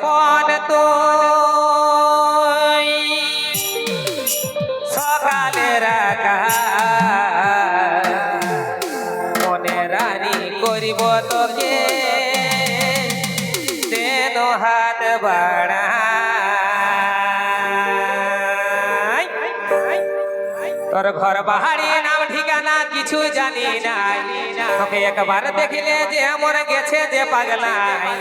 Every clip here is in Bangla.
যখন তো সকালের মনে রানী করিব তোকে তেন হাত বাড়া তোর ঘর বাহারি নাম ঠিকানা কিছু জানি নাই তোকে একবার দেখিলে যে মরে গেছে যে পাগলাই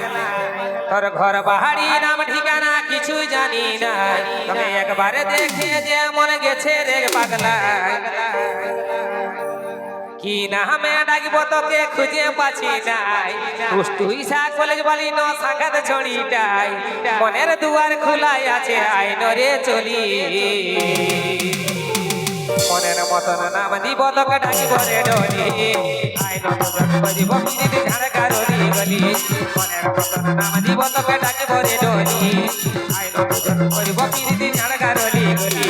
তোর ঘর বাহারি নাম ঠিকানা কিছু জানি নাই তোকে একবার দেখে যে মরে গেছে রে পাগলাই কি নামে ডাকবো তোকে খুঁজে পাচ্ছি নাই তুই কলেজ বালি ন সাঙ্গাত ছড়িটাই মনের দুয়ার খোলাই আছে আইন রে চলি মনের মতন নাম দিব তোকে ডাকিব রে ডলি আইন দিব পিড়িতে ঝাড়কারি গলি মনের মতন নাম দিব তোকে ডাকিব রে ডলি আইন দিব পিড়িতে ঝাড়কারি গলি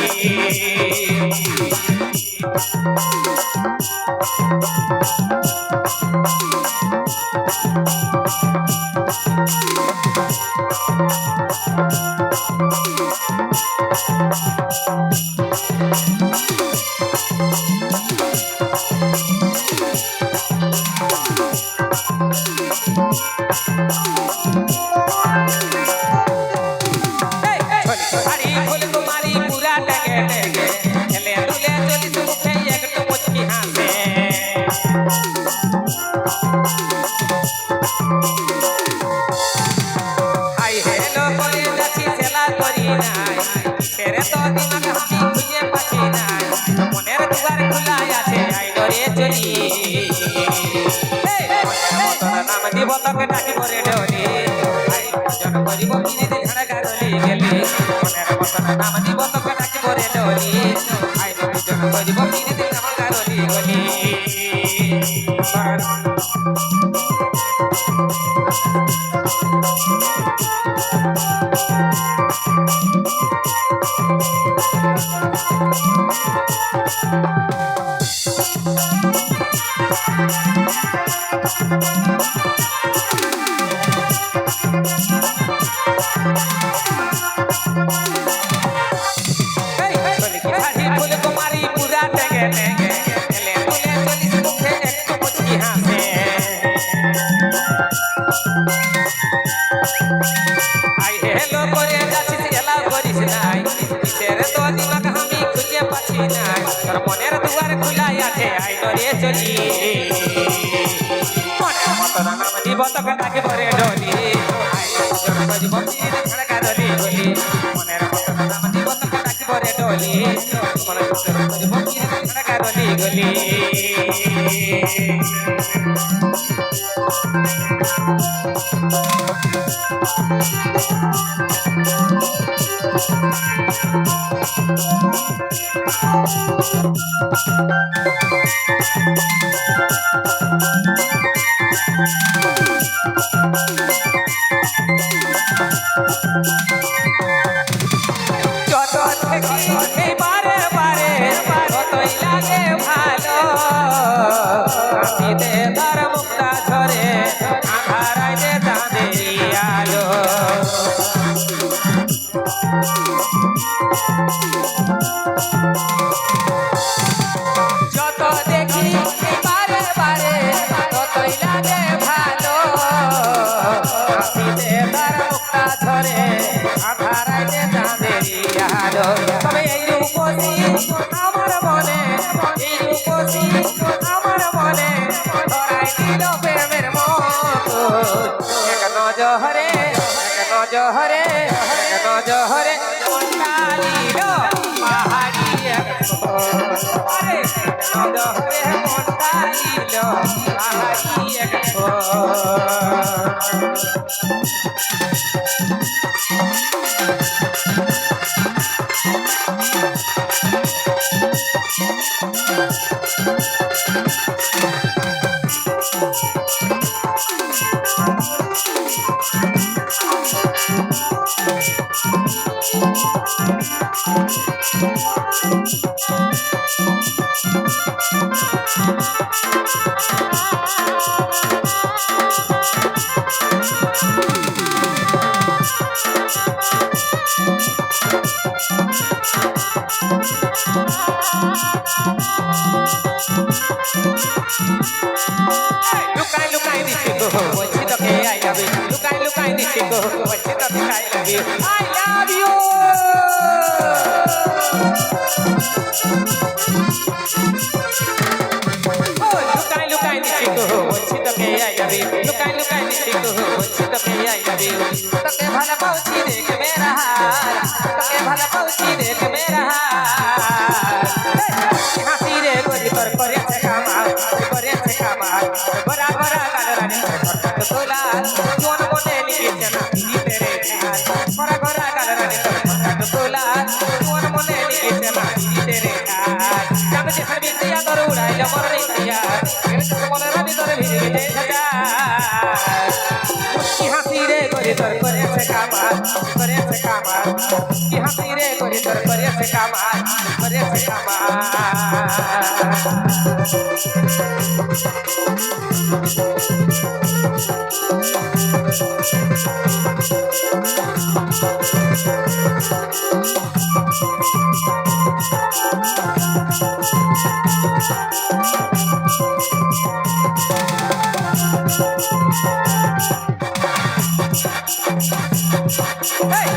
দিব তোকে ডাকিব রে ডলি জন করিব পিড়িতে ঝাড়কারি গেলি মনের মতন নাম দিব তোকে ডাকিব রে ডলি আইন জন করিব পিড়িতে ঝাড়কারি গলি মনের দুয়ার খোলাই আছে আইন রে চলি মনের মতন নাম দিব তোকে ডাকিব রে ডলি ঝাড়কারি গলি মনের মতন নাম দিব তোকে ডাকিব রে ডলি মনের ঝাড়কারি গলি যত দেখি বারে বারে ততই লাগে ভালো কাশিতে তার মুক্তা ঝরে আধারাইতে চাঁদেরি আলো যত দেখি বারে বারে ততই লাগে ভালো কাশিতে তার মুক্তা ঝরে আধারাইতে চাঁদেরি আলো তবে এই রূপসী আমার মনে এই রূপসী আমার মনে ধরাই দিল প্রেমের মতো এক নজরে মন্ডালিল পাহাড়ি আরে নজরে মন্ডালিল পাহাড়ি এক বলছি তোকে I love you I love you লুকাই লুকাই দিচ্ছি তো বলছি তোকে আই লাভ ইউ লুকাই লুকাই দিচ্ছি তো বলছি তোকে আই লাভ ইউ তোকে ভালো পাউছি দেখ মেরা হাল তোকে ভালো পাউছি দেখ মেরা হাল হাসি রে গরি তোর করেছে কামাল বরা বরা কাল রানী তোর তোলা কোন মনে লিখেছে না দিতে রে বরা বরা কাল রানী তোর তোলা কোন মনে লিখেছে না দিতে রে জানো যে আমি দিয়া তোর উড়াইল মরে দিয়া তোর মনে রানী তোর ভিড়ে সাজা কি হাসি রে গরি তোর করেছে কামাল কি হাসি রে গরি তোর করেছে কামাল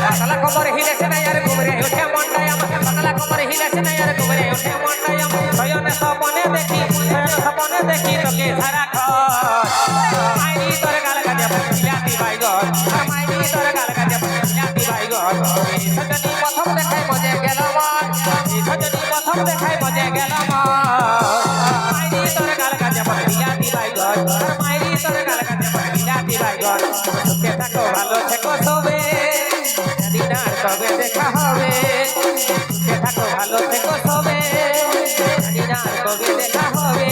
পাতলা কমর হিলেছে না यार ঘুমরে ওঠে মনটাই আমার পাতলা কমর হিলেছে না यार ঘুমরে ওঠে মনটাই আমার শয়নে স্বপ্নে দেখি তোকে সারা মাইরি তোর গাল কাজে বিলাতি বাইগন মাইরি তোর গাল কাজে বিলাতি বাইগন সজনী প্রথম দেখাই মজে গেল মন সজনী প্রথম দেখাই মজে গেল মন মাইরি তোর গাল কাজে বিলাতি বাইগন মাইরি তোর গাল কাজে বিলাতি বাইগন সুখে থাকো ভালো থেকো সবে দিনার কবে দেখা হবে সুখে থাকো ভালো থেকো সবে দিনার কবে দেখা হবে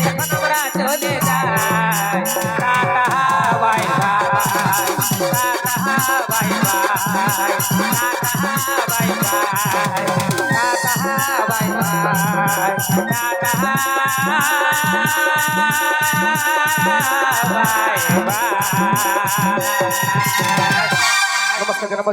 এখন আমরা চলে যাই tata bye bye tata bye bye tata bye bye tata bye bye. নমস্কার।